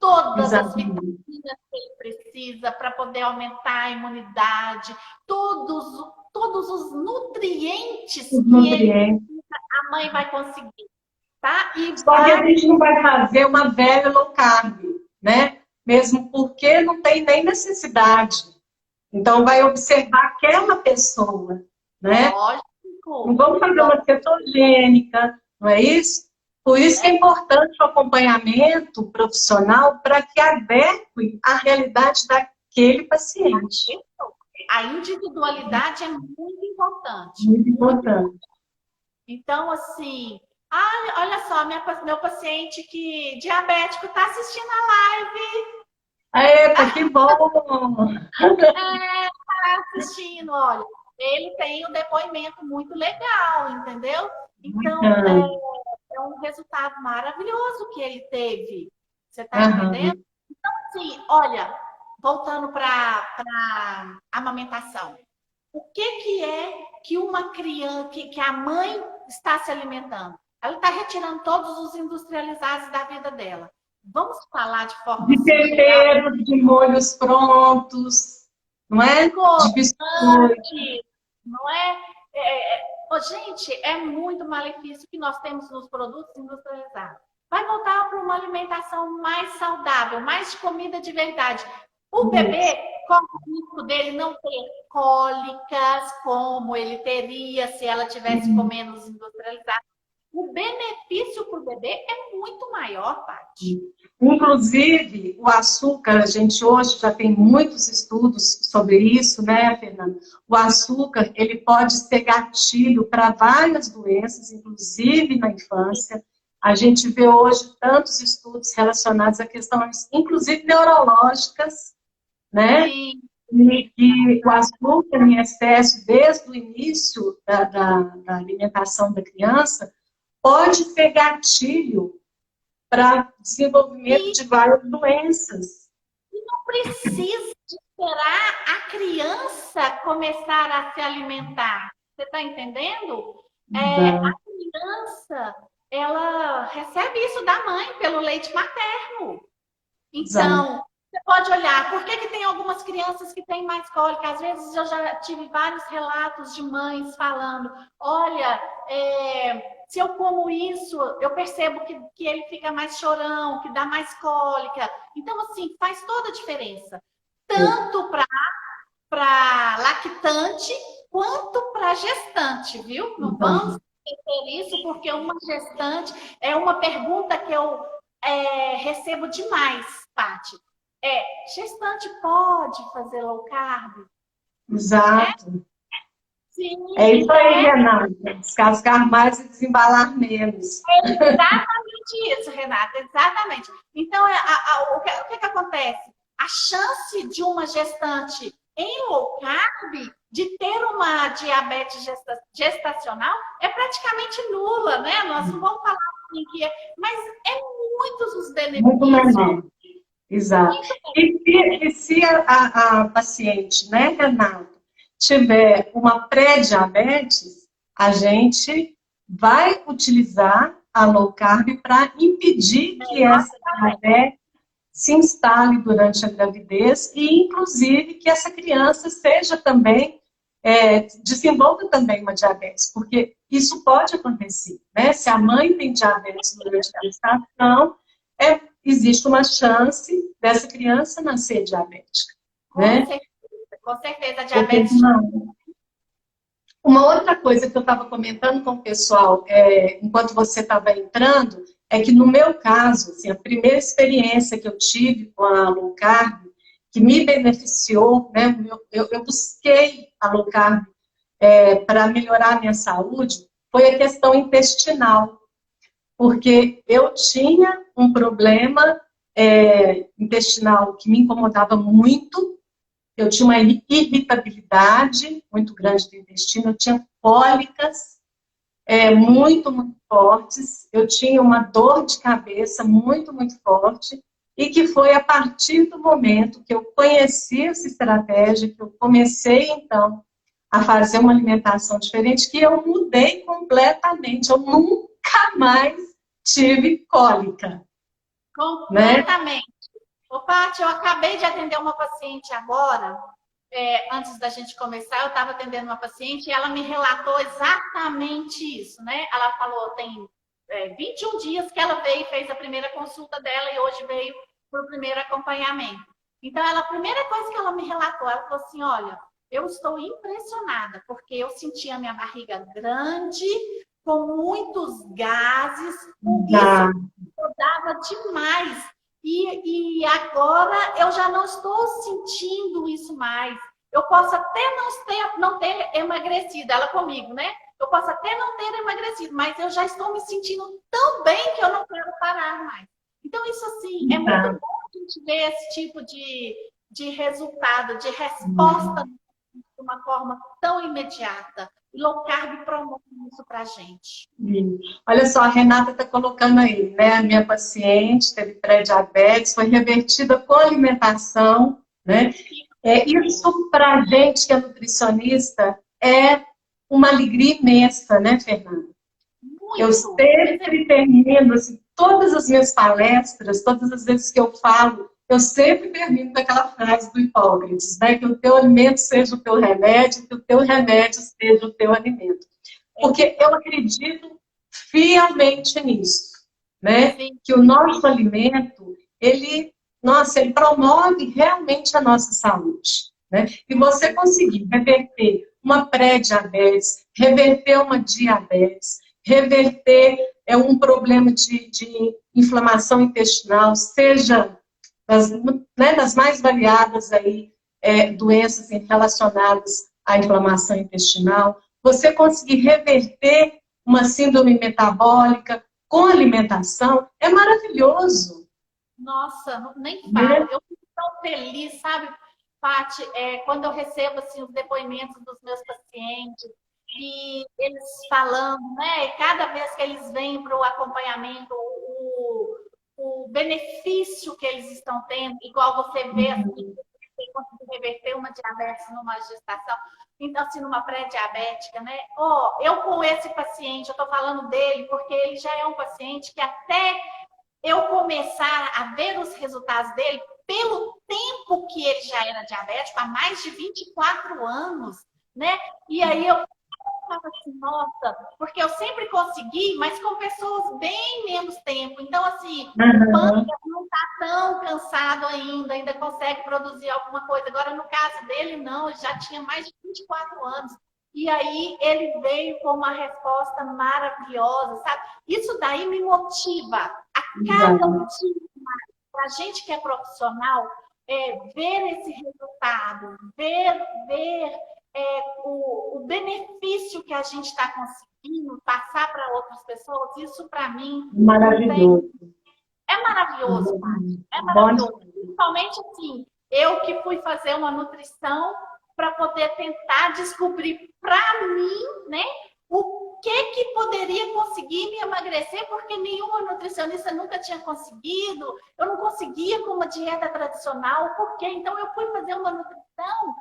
Todas as Exatamente. vitaminas que ele precisa para poder aumentar a imunidade, todos os nutrientes Os que ele, nutrientes. a mãe vai conseguir, tá? E Só que a gente não vai fazer uma velha low carb, né? Mesmo porque não tem nem necessidade. Então, vai observar aquela pessoa, né? Não lógico, vamos fazer uma cetogênica, não é isso? Por isso que é importante o acompanhamento profissional para que adeque à realidade daquele paciente. a individualidade é muito importante. Muito importante. Então, assim, olha só, meu paciente que diabético está assistindo a live. Eita, que bom! Tá assistindo, olha. Ele tem um depoimento muito legal, entendeu? Então, é um resultado maravilhoso que ele teve. Você está entendendo? Então, assim, olha, voltando para a amamentação. O que é que uma criança, que a mãe está se alimentando? Ela está retirando todos os industrializados da vida dela. Vamos falar de forma De temperos, de molhos prontos, não é? De biscoito. Não é? Gente, é muito malefício que nós temos nos produtos industrializados. Vai voltar para uma alimentação mais saudável, mais de comida de verdade. O bebê, corre o risco dele não ter cólicas, como ele teria se ela tivesse comendo os industrializados. O benefício para o bebê é muito maior, Paty. Inclusive, o açúcar, a gente hoje já tem muitos estudos sobre isso, né, Fernanda? O açúcar, ele pode ser gatilho para várias doenças, inclusive na infância. A gente vê hoje tantos estudos relacionados a questões, inclusive neurológicas, né? Sim. E que o açúcar em excesso, desde o início da alimentação da criança, pode ser gatilho para desenvolvimento de várias doenças. E não precisa esperar a criança começar a se alimentar. Você está entendendo? A criança, ela recebe isso da mãe pelo leite materno. Então, você pode olhar, por que tem algumas crianças que têm mais cólica? Às vezes eu já tive vários relatos de mães falando, olha, se eu como isso, eu percebo que ele fica mais chorão, que dá mais cólica. Então, assim, faz toda a diferença. Tanto para lactante, quanto para gestante, viu? Não vamos esquecer isso, porque uma gestante é uma pergunta que eu recebo demais, Paty. Gestante pode fazer low carb? Exato. Sim, É isso aí, Renata. Descascar mais e desembalar menos. É exatamente isso, Renata, exatamente. Então, o que acontece? A chance de uma gestante em low carb de ter uma diabetes gestacional é praticamente nula, né? Nós não vamos falar assim que mas é muitos os benefícios. Muito menor. Exato. E se a paciente, né, Renata, tiver uma pré-diabetes, a gente vai utilizar a low carb para impedir que essa diabetes se instale durante a gravidez e, inclusive, que essa criança seja também, desenvolva também uma diabetes, porque isso pode acontecer, né? Se a mãe tem diabetes durante a gestação, existe uma chance dessa criança nascer diabética, né? Com certeza, a diabetes. Uma outra coisa que eu estava comentando com o pessoal, enquanto você estava entrando, é que no meu caso, assim, a primeira experiência que eu tive com a low carb, que me beneficiou, né? Eu busquei a low carb para melhorar a minha saúde, foi a questão intestinal. Porque eu tinha um problema intestinal que me incomodava muito, eu tinha uma irritabilidade muito grande do intestino, eu tinha cólicas muito, muito fortes, eu tinha uma dor de cabeça muito, muito forte, e que foi a partir do momento que eu conheci essa estratégia, que eu comecei, então, a fazer uma alimentação diferente, que eu mudei completamente, eu nunca mais tive cólica. Completamente. Ô, Paty, eu acabei de atender uma paciente agora, antes da gente começar, eu estava atendendo uma paciente e ela me relatou exatamente isso, né? Ela falou, tem 21 dias que ela veio e fez a primeira consulta dela e hoje veio para o primeiro acompanhamento. Então, a primeira coisa que ela me relatou, ela falou assim, olha, eu estou impressionada, porque eu senti a minha barriga grande, com muitos gases, isso dava demais. E agora eu já não estou sentindo isso mais. Eu posso até não ter emagrecido, ela comigo, né? Eu posso até não ter emagrecido, mas eu já estou me sentindo tão bem que eu não quero parar mais. Então, isso assim, é muito bom a gente ver esse tipo de resultado, de resposta de uma forma tão imediata. E low carb promove isso para a gente. Olha só, a Renata está colocando aí, né? A minha paciente teve pré-diabetes, foi revertida com alimentação, né? Isso para a gente que é nutricionista é uma alegria imensa, né, Fernanda? Muito. Eu sempre termino, assim, todas as minhas palestras, todas as vezes que eu falo, eu sempre termino com aquela frase do Hipócrates, né? Que o teu alimento seja o teu remédio, que o teu remédio seja o teu alimento. Porque eu acredito fielmente nisso, né? Sim. Que o nosso alimento, ele promove realmente a nossa saúde, né? E você conseguir reverter uma pré-diabetes, reverter uma diabetes, reverter um problema de inflamação intestinal, seja das mais variadas aí, doenças relacionadas à inflamação intestinal, você conseguir reverter uma síndrome metabólica com alimentação, é maravilhoso. Nossa, nem falo. Eu fico tão feliz, sabe, Paty, quando eu recebo assim, os depoimentos dos meus pacientes, e eles falando, né, cada vez que eles vêm para o acompanhamento, o benefício que eles estão tendo, igual você vê, assim, você conseguir reverter uma diabetes numa gestação, então, assim, numa pré-diabética, né? Eu com esse paciente, eu tô falando dele, porque ele já é um paciente que até eu começar a ver os resultados dele, pelo tempo que ele já era diabético, há mais de 24 anos, né? E aí eu falo assim, nossa, porque eu sempre consegui, mas com pessoas bem menos tempo. Então, assim, o pâncreas não está tão cansado ainda consegue produzir alguma coisa. Agora, no caso dele, não, ele já tinha mais de 24 anos. E aí, ele veio com uma resposta maravilhosa, sabe? Isso daí me motiva a cada dia mais. Para a gente que é profissional, ver esse resultado, ver o benefício que a gente está conseguindo passar para outras pessoas, isso para mim maravilhoso. É maravilhoso, Paty. É maravilhoso. Principalmente assim, eu que fui fazer uma nutrição para poder tentar descobrir para mim, né, o que poderia conseguir me emagrecer porque nenhuma nutricionista nunca tinha conseguido, eu não conseguia com uma dieta tradicional, por quê? Então eu fui fazer uma nutrição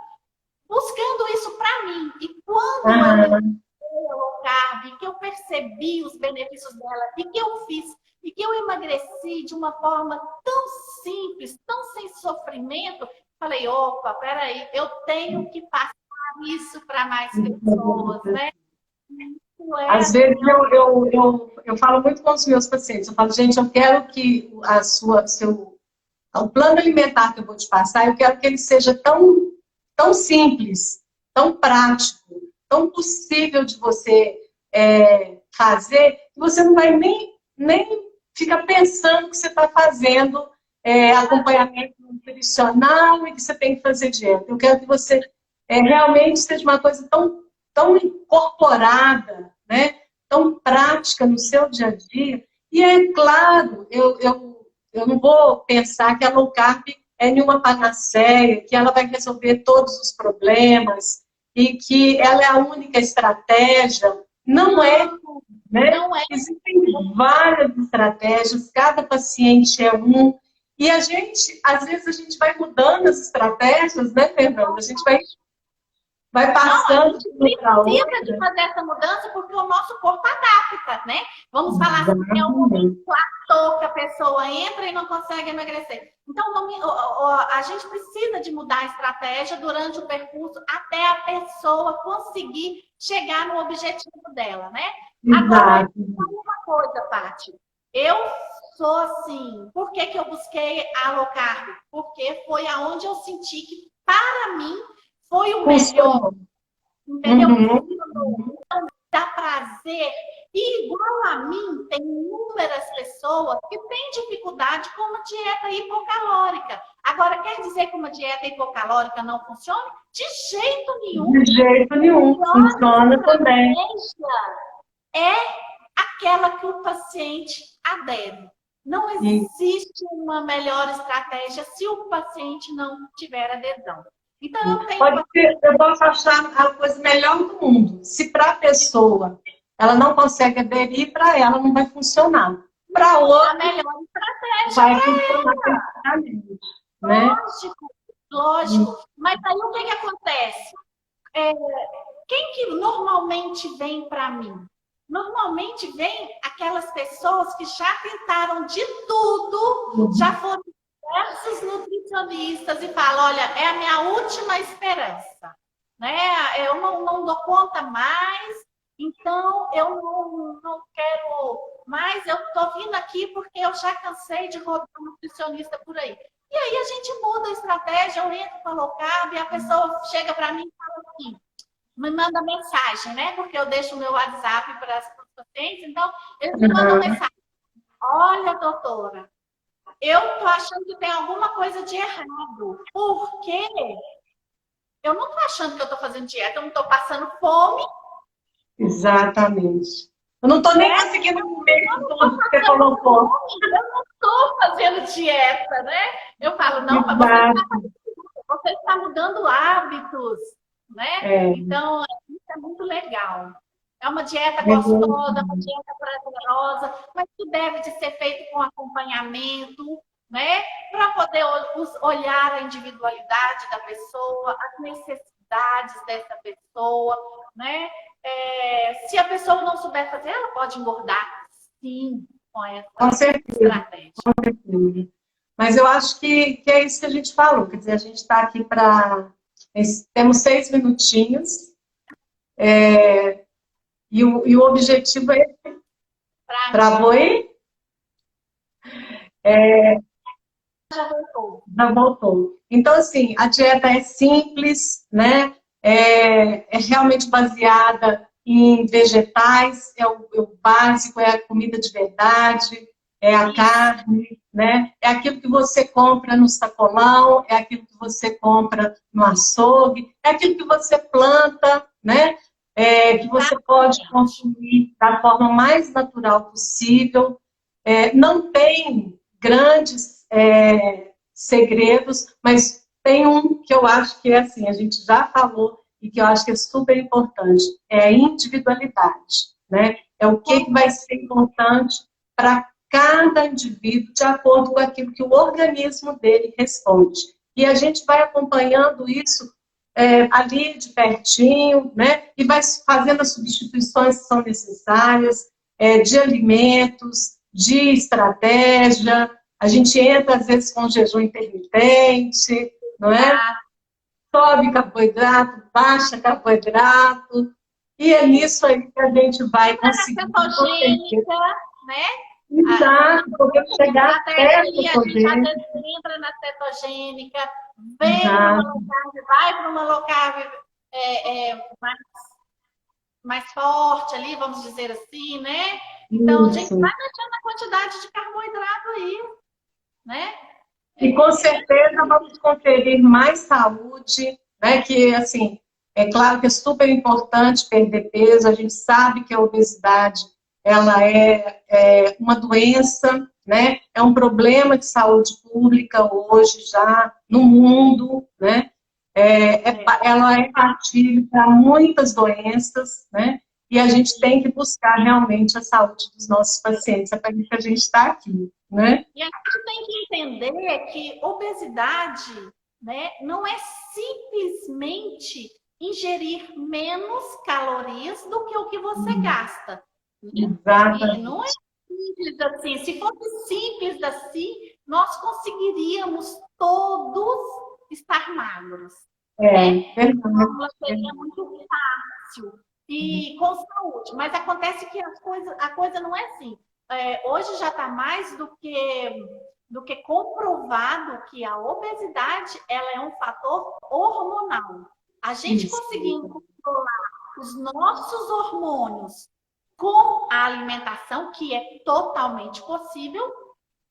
buscando isso para mim. E quando eu entrei a low carb, que eu percebi os benefícios dela e que eu fiz, e que eu emagreci de uma forma tão simples, tão sem sofrimento, falei, opa, peraí, eu tenho que passar isso para mais pessoas, né? Às vezes eu falo muito com os meus pacientes, eu falo, gente, eu quero que o plano alimentar que eu vou te passar, eu quero que ele seja tão simples, tão prático, tão possível de você fazer, que você não vai nem ficar pensando que você está fazendo acompanhamento nutricional e que você tem que fazer dieta. Eu quero que você realmente seja uma coisa tão incorporada, né? Tão prática no seu dia a dia. E é claro, eu não vou pensar que a low carb é nenhuma panaceia, que ela vai resolver todos os problemas e que ela é a única estratégia. Não é, né? Não é. Existem várias estratégias, cada paciente é um. E às vezes a gente vai mudando as estratégias, né, Fernanda? A gente vai passando para outra. Precisa de fazer essa mudança porque o nosso corpo adapta, né? Vamos falar assim, é um momento platô que a pessoa entra e não consegue emagrecer. Então, a gente precisa de mudar a estratégia durante o percurso até a pessoa conseguir chegar no objetivo dela, né? Agora, uma coisa, Paty. Eu sou assim, por que eu busquei a low carb? Porque foi aonde eu senti que, para mim, foi o melhor, entendeu? Então, dá prazer. E igual a mim, tem inúmeras pessoas que têm dificuldade com uma dieta hipocalórica. Agora, quer dizer que uma dieta hipocalórica não funciona? De jeito nenhum. De jeito nenhum. Funciona também. É aquela que o paciente adere. Não existe uma melhor estratégia se o paciente não tiver adesão. Então, eu posso achar a coisa melhor do mundo. Se para a pessoa ela não consegue aderir, para ela não vai funcionar. Para outra, a melhor estratégia vai funcionar perfeitamente. Né? Lógico. Mas aí o que acontece? Quem que normalmente vem para mim? Normalmente vem aquelas pessoas que já tentaram de tudo, já foram diversos nutricionistas e falam, olha, é a minha última esperança, né? Eu não dou conta mais, então eu não quero mais, eu tô vindo aqui porque eu já cansei de rodar nutricionista por aí. E aí a gente muda a estratégia, eu entro com a low carb e a pessoa chega para mim e fala assim, me manda mensagem, né? Porque eu deixo o meu WhatsApp para os pacientes, então eles me mandam mensagem. Olha, doutora, eu tô achando que tem alguma coisa de errado. Por quê? Eu não tô achando que eu tô fazendo dieta, eu não tô passando fome. Exatamente. Eu não tô nem conseguindo comer tudo que você colocou. Eu não tô fazendo dieta, né? Eu falo, não, você está mudando hábitos, né? Então, isso é muito legal. É uma dieta gostosa, uma dieta prazerosa, mas que deve de ser feito com acompanhamento, né? Para poder olhar a individualidade da pessoa, as necessidades dessa pessoa, né? Se a pessoa não souber fazer, ela pode engordar, sim, com essa estratégia. Com certeza. Mas eu acho que é isso que a gente falou. Quer dizer, a gente está aqui para... Temos 6 minutinhos. E o objetivo é... Travou aí? Já voltou. Então, assim, a dieta é simples, né? É realmente baseada em vegetais, é o básico, é a comida de verdade, é a carne, né? É aquilo que você compra no sacolão, é aquilo que você compra no açougue, é aquilo que você planta, né? Que você pode consumir da forma mais natural possível. Não tem grandes segredos, mas tem um que eu acho que é assim, a gente já falou, e que eu acho que é super importante, é a individualidade, né? É o que vai ser importante para cada indivíduo, de acordo com aquilo que o organismo dele responde. E a gente vai acompanhando isso ali de pertinho, né? E vai fazendo as substituições que são necessárias, de alimentos, de estratégia. A gente entra, às vezes, com jejum intermitente, não é? Sobe carboidrato, baixa carboidrato, e é nisso aí que a gente vai conseguir. Cetogênica, né? Exato, porque chegar até a gente já entra na cetogênica, vem para uma low carb, vai para uma low carb mais forte ali, vamos dizer assim, né? Então, a gente vai deixando a quantidade de carboidrato aí, né? E com certeza vamos conferir mais saúde, né? Que, assim, é claro que é super importante perder peso, a gente sabe que a obesidade, ela é uma doença, né? É um problema de saúde pública hoje já no mundo, né? Ela é gatilho para muitas doenças, né? E a gente tem que buscar realmente a saúde dos nossos pacientes, é para isso que a gente está aqui, né? E a gente tem que entender que obesidade, né, não é simplesmente ingerir menos calorias do que o que você gasta. Exatamente. E não é simples assim. Se fosse simples assim, nós conseguiríamos todos estar magros. Verdade. Seria muito fácil e com saúde. Mas acontece que a coisa não é assim. Hoje já está mais do que comprovado que a obesidade ela é um fator hormonal. A gente conseguindo controlar os nossos hormônios com a alimentação, que é totalmente possível,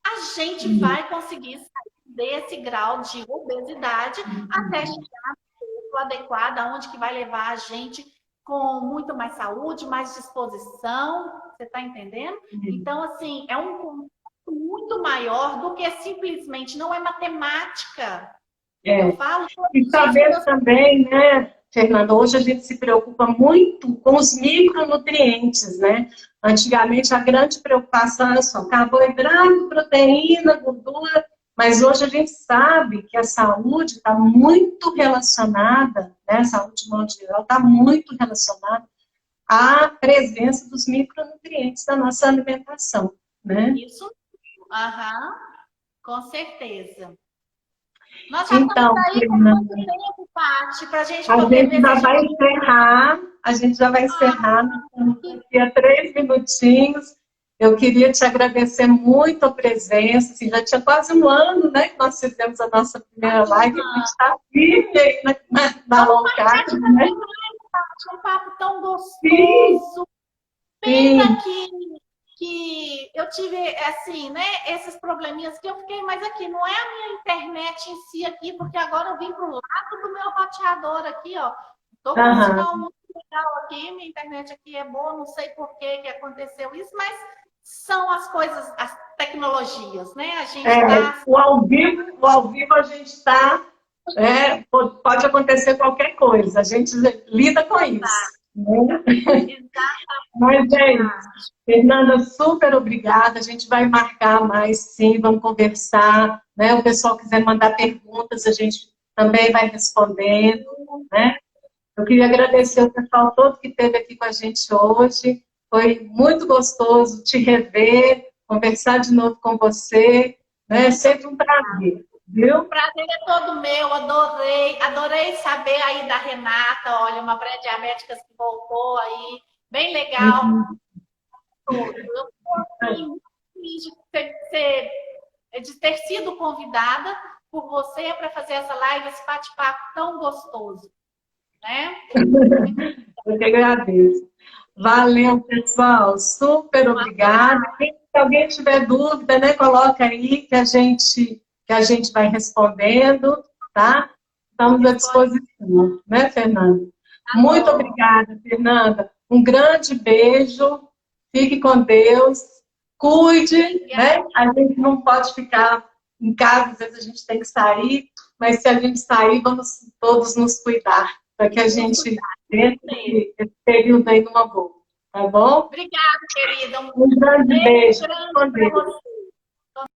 a gente vai conseguir sair desse grau de obesidade até chegar no adequado, aonde que vai levar a gente com muito mais saúde, mais disposição, você está entendendo? Então, assim, é um conceito muito maior do que simplesmente, não é matemática. Eu falo... E saber também, né, Fernanda, hoje a gente se preocupa muito com os micronutrientes, né? Antigamente a grande preocupação era só carboidrato, proteína, gordura, mas hoje a gente sabe que a saúde está muito relacionada, né? A saúde de modo geral está muito relacionada à presença dos micronutrientes da nossa alimentação, né? Isso, com certeza. Nós já estamos aí com muito tempo, Paty, para a gente poder ver. A gente já vai encerrar daqui a 3 minutinhos. Eu queria te agradecer muito a presença. Assim, já tinha quase um ano, né, que nós fizemos a nossa primeira live. A gente está firme aí na low carb, né? Um papo tão gostoso. Pena que eu tive, assim, né, esses probleminhas que eu fiquei, mas aqui, não é a minha internet em si aqui, porque agora eu vim pro lado do meu roteador aqui, ó. Tô com um sinal muito legal aqui, minha internet aqui é boa, não sei por que aconteceu isso, mas são as coisas, as tecnologias, né? A gente o ao vivo a gente está, pode acontecer qualquer coisa, a gente lida com isso. Exatamente. Mas, gente, Fernanda, super obrigada. A gente vai marcar mais, sim, vamos conversar, né? O pessoal quiser mandar perguntas, a gente também vai respondendo, né? Eu queria agradecer o pessoal todo que esteve aqui com a gente hoje. Foi muito gostoso te rever, conversar de novo com você, né? É sempre um prazer. Viu? O prazer é todo meu, adorei saber aí da Renata, olha, uma pré-diabética que voltou aí, bem legal. Eu estou muito feliz de ter sido convidada por você para fazer essa live, esse bate-papo tão gostoso, né? Eu que agradeço. Valeu, pessoal, super obrigada. Se alguém tiver dúvida, né, coloca aí que a gente vai respondendo, tá? Estamos à disposição, né, Fernanda? Muito obrigada, Fernanda. Um grande beijo, fique com Deus, cuide, né? A gente não pode ficar em casa, às vezes a gente tem que sair, mas se a gente sair, vamos todos nos cuidar, para que a gente entre esse período aí numa boa. Tá bom? Obrigada, querida. Um grande beijo. Grande Com para Deus. você.